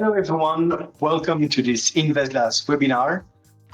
Hello, everyone. Welcome to this InvestGlass webinar.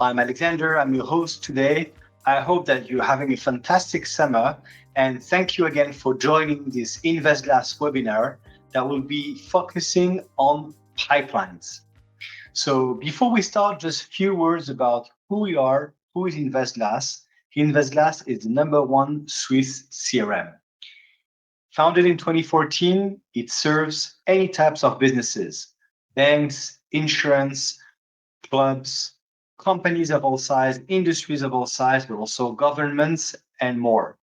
I'm Alexander. I'm your host today. I hope that you're having a fantastic summer. And thank you again for joining this InvestGlass webinar that will be focusing on pipelines. So before we start, just a few words about who we are, who is InvestGlass. InvestGlass is the #1 Swiss CRM. Founded in 2014, it serves any types of businesses, banks, insurance, clubs, companies of all size, industries of all size, but also governments and more.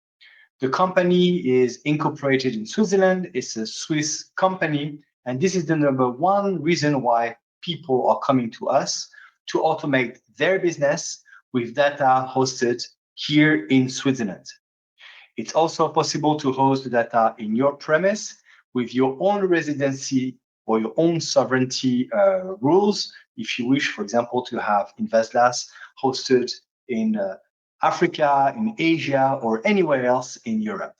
The company is incorporated in Switzerland. It's a Swiss company. And this is the #1 reason why people are coming to us to automate their business with data hosted here in Switzerland. It's also possible to host the data in your premise with your own residency or your own sovereignty rules. If you wish, for example, to have InvestGlass hosted in Africa, in Asia, or anywhere else in Europe.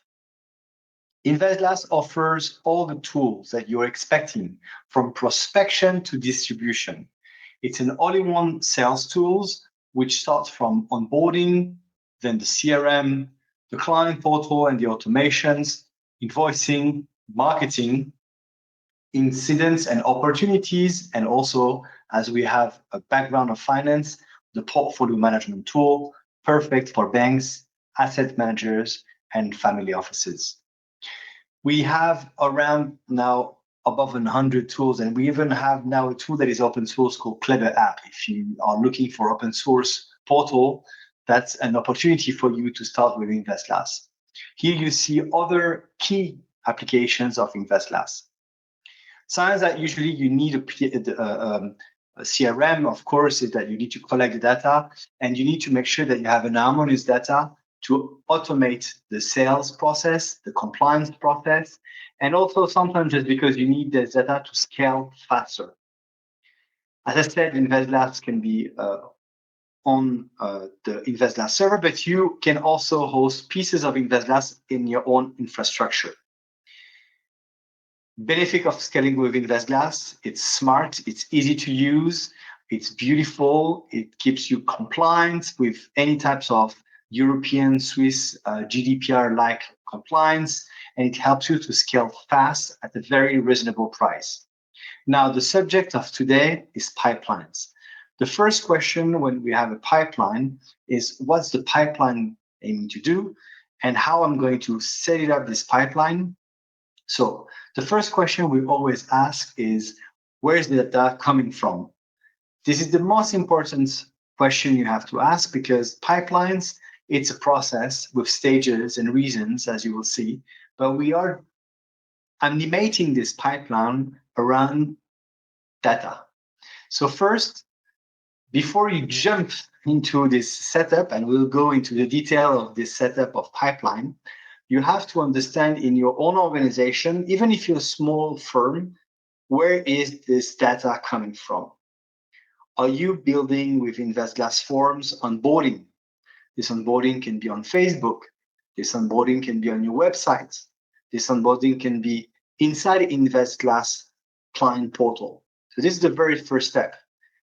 InvestGlass offers all the tools that you're expecting, from prospection to distribution. It's an all-in-one sales tools, which starts from onboarding, then the CRM, the client portal and the automations, invoicing, marketing, incidents and opportunities, and also, as we have a background of finance, the portfolio management tool, perfect for banks, asset managers, and family offices. We have around now above 100 tools, and we even have now a tool that is open source called Clever App. If you are looking for open source portal, that's an opportunity for you to start with InvestGlass. Here you see other key applications of InvestGlass. Signs that usually you need a CRM, of course, is that you need to collect the data and you need to make sure that you have an harmonious data to automate the sales process, the compliance process, and also sometimes just because you need the data to scale faster. As I said, InvestGlass can be on the InvestGlass server, but you can also host pieces of InvestGlass in your own infrastructure. Benefit of scaling with InvestGlass: it's smart, it's easy to use, it's beautiful, it keeps you compliant with any types of European, Swiss, GDPR-like compliance, and it helps you to scale fast at a very reasonable price. Now, the subject of today is pipelines. The first question when we have a pipeline is, what's the pipeline aiming to do and how I'm going to set it up, this pipeline? So the first question we always ask is, where's the data coming from? This is the most important question you have to ask, because pipelines, it's a process with stages and reasons, as you will see, but we are animating this pipeline around data. So first, before you jump into this setup, and we'll go into the detail of this setup of pipeline, you have to understand in your own organization, even if you're a small firm, where is this data coming from? Are you building with InvestGlass forms onboarding? This onboarding can be on Facebook. This onboarding can be on your website. This onboarding can be inside InvestGlass client portal. So this is the very first step.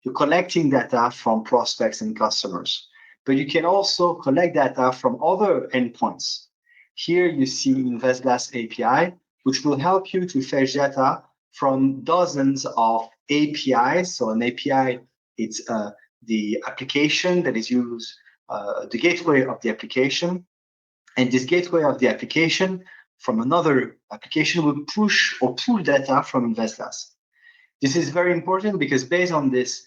You're collecting data from prospects and customers, but you can also collect data from other endpoints. Here you see InvestGlass API, which will help you to fetch data from dozens of APIs. So an API, it's the application that is used, the gateway of the application. And this gateway of the application from another application will push or pull data from InvestGlass. This is very important because based on this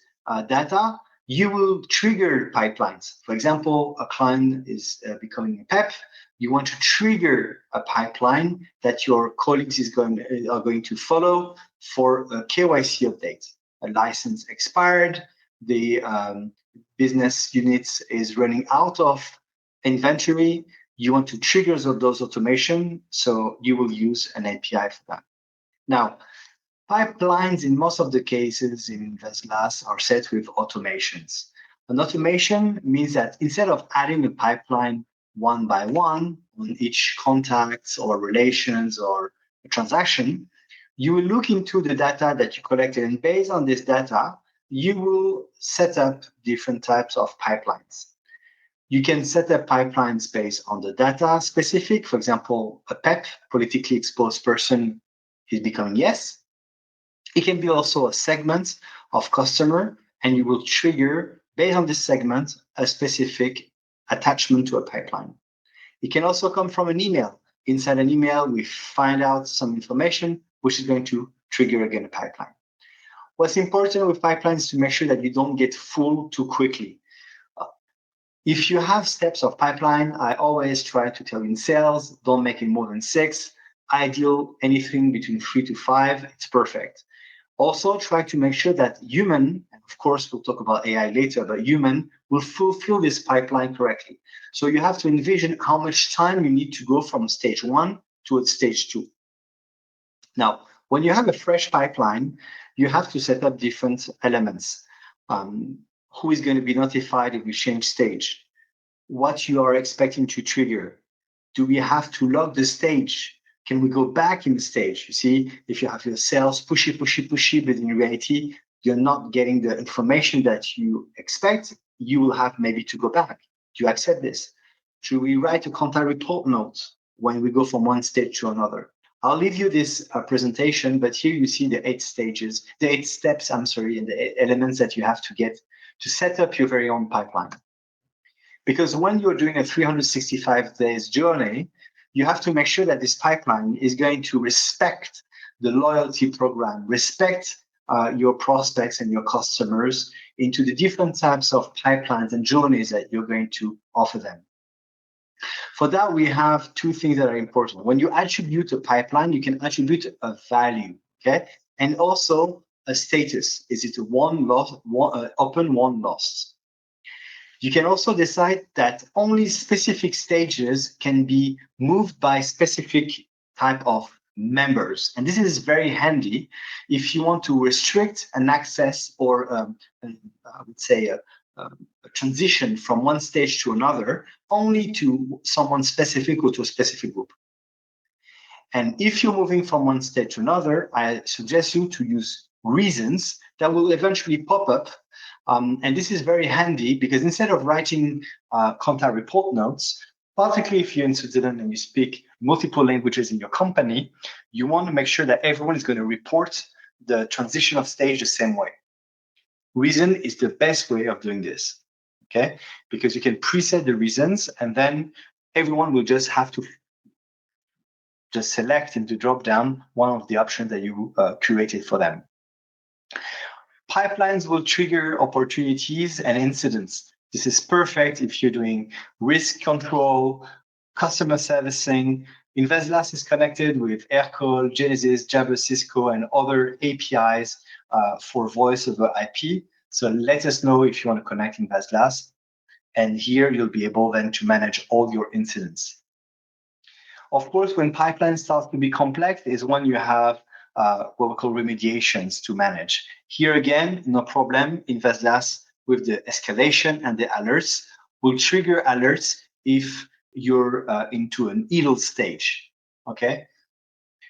data, you will trigger pipelines. For example, a client is becoming a PEP. You want to trigger a pipeline that your colleagues are going to follow for a KYC update. A license expired, the business unit is running out of inventory. You want to trigger those automation, so you will use an API for that. Now, pipelines, in most of the cases in InvestGlass, are set with automations. An automation means that instead of adding a pipeline one by one on each contact or relations or a transaction, You will look into the data that you collected, and based on this data, you will set up different types of pipelines. You can set up pipelines based on the data specific. For example, a PEP, politically exposed person, is becoming yes. It can be also a segment of customer, and you will trigger, based on this segment, a specific attachment to a pipeline. It can also come from an email. Inside an email, we find out some information, which is going to trigger again a pipeline. What's important with pipelines is to make sure that you don't get full too quickly. If you have steps of pipeline, I always try to tell you in sales, don't make it more than 6. Ideal, anything between 3 to 5, it's perfect. Also, try to make sure that human, and of course, we'll talk about AI later, but human will fulfill this pipeline correctly. So you have to envision how much time you need to go from stage 1 to stage 2. Now, when you have a fresh pipeline, you have to set up different elements. Who is going to be notified if we change stage? What you are expecting to trigger? Do we have to log the stage? Can we go back in the stage? You see, if you have your sales pushy, but in reality, you're not getting the information that you expect, you will have maybe to go back. Do you accept this? Should we write a contact report note when we go from one stage to another? I'll leave you this presentation, but here you see the 8 stages, the 8 steps, and the elements that you have to get to set up your very own pipeline. Because when you're doing a 365 days journey, you have to make sure that this pipeline is going to respect the loyalty program, respect your prospects and your customers into the different types of pipelines and journeys that you're going to offer them. For that, we have 2 things that are important. When you attribute a pipeline, you can attribute a value, okay? And also a status. Is it a one lost, open, one lost? You can also decide that only specific stages can be moved by specific type of members. And this is very handy if you want to restrict an access or I would say a transition from one stage to another only to someone specific or to a specific group. And if you're moving from one stage to another, I suggest you to use reasons that will eventually pop up. And this is very handy because instead of writing contact report notes, particularly if you're in Switzerland and you speak multiple languages in your company, you want to make sure that everyone is going to report the transition of stage the same way. Reason is the best way of doing this, okay? Because you can preset the reasons and then everyone will just have to just select in the drop down one of the options that you curated for them. Pipelines will trigger opportunities and incidents. This is perfect if you're doing risk control, customer servicing. InvestGlass is connected with Aircall, Genesis, Jabber, Cisco, and other APIs for voice over IP. So let us know if you want to connect InvestGlass. And here you'll be able then to manage all your incidents. Of course, when pipelines start to be complex is when you have what we call remediations to manage. Here again, no problem. InvestGlass with the escalation and the alerts will trigger alerts if you're into an idle stage. Okay.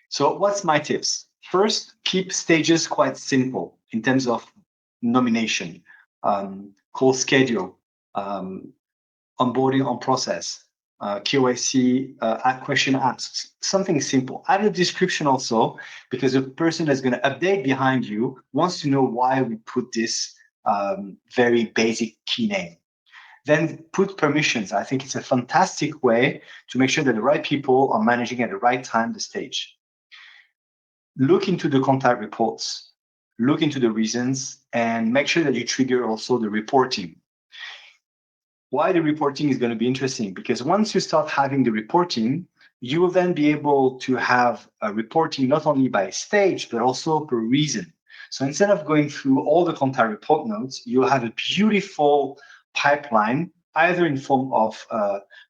So what's my tips? First, keep stages quite simple in terms of nomination, call schedule, onboarding on process, KYC, question asks, something simple. Add a description also, because the person that's going to update behind you wants to know why we put this very basic key name. Then put permissions. I think it's a fantastic way to make sure that the right people are managing at the right time the stage. Look into the contact reports, look into the reasons, and make sure that you trigger also the reporting. Why the reporting is going to be interesting? Because once you start having the reporting, you will then be able to have a reporting not only by stage, but also per reason. So instead of going through all the contact report notes, you'll have a beautiful pipeline, either in form of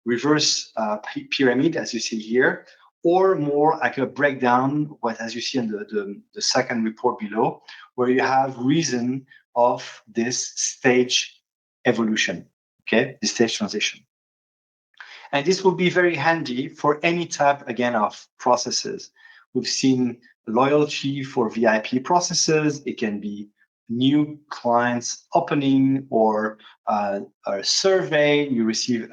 reverse pyramid, as you see here, or more like a breakdown, what as you see in the second report below, where you have reason of this stage evolution. Okay, the stage transition. And this will be very handy for any type, again, of processes. We've seen loyalty for VIP processes. It can be new clients opening or a survey. You receive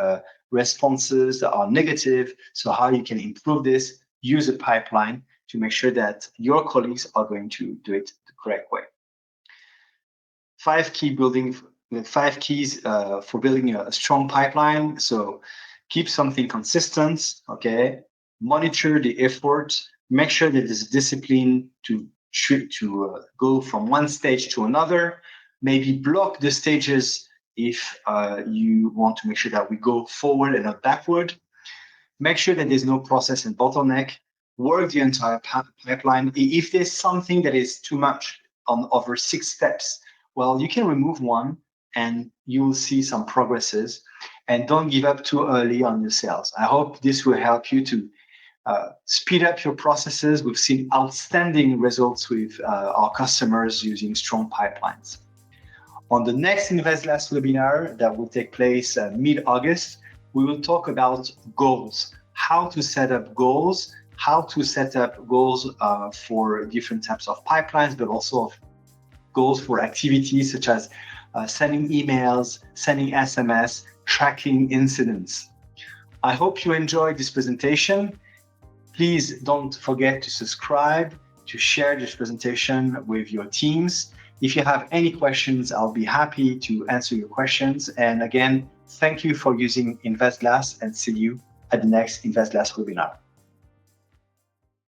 responses that are negative. So how you can improve this, use a pipeline to make sure that your colleagues are going to do it the correct way. 5 keys for building a strong pipeline. So keep something consistent, okay? Monitor the effort. Make sure that there's discipline to go from one stage to another. Maybe block the stages if you want to make sure that we go forward and not backward. Make sure that there's no process and bottleneck. Work the entire pipeline. If there's something that is too much over 6 steps, well, you can remove one and you will see some progresses. And don't give up too early on your sales. I hope this will help you to speed up your processes. We've seen outstanding results with our customers using strong pipelines. On the next InvestGlass webinar that will take place mid-August, we will talk about goals, how to set up goals, for different types of pipelines, but also goals for activities such as sending emails, sending SMS, tracking incidents. I hope you enjoyed this presentation. Please don't forget to subscribe, to share this presentation with your teams. If you have any questions, I'll be happy to answer your questions. And again, thank you for using InvestGlass, and see you at the next InvestGlass webinar.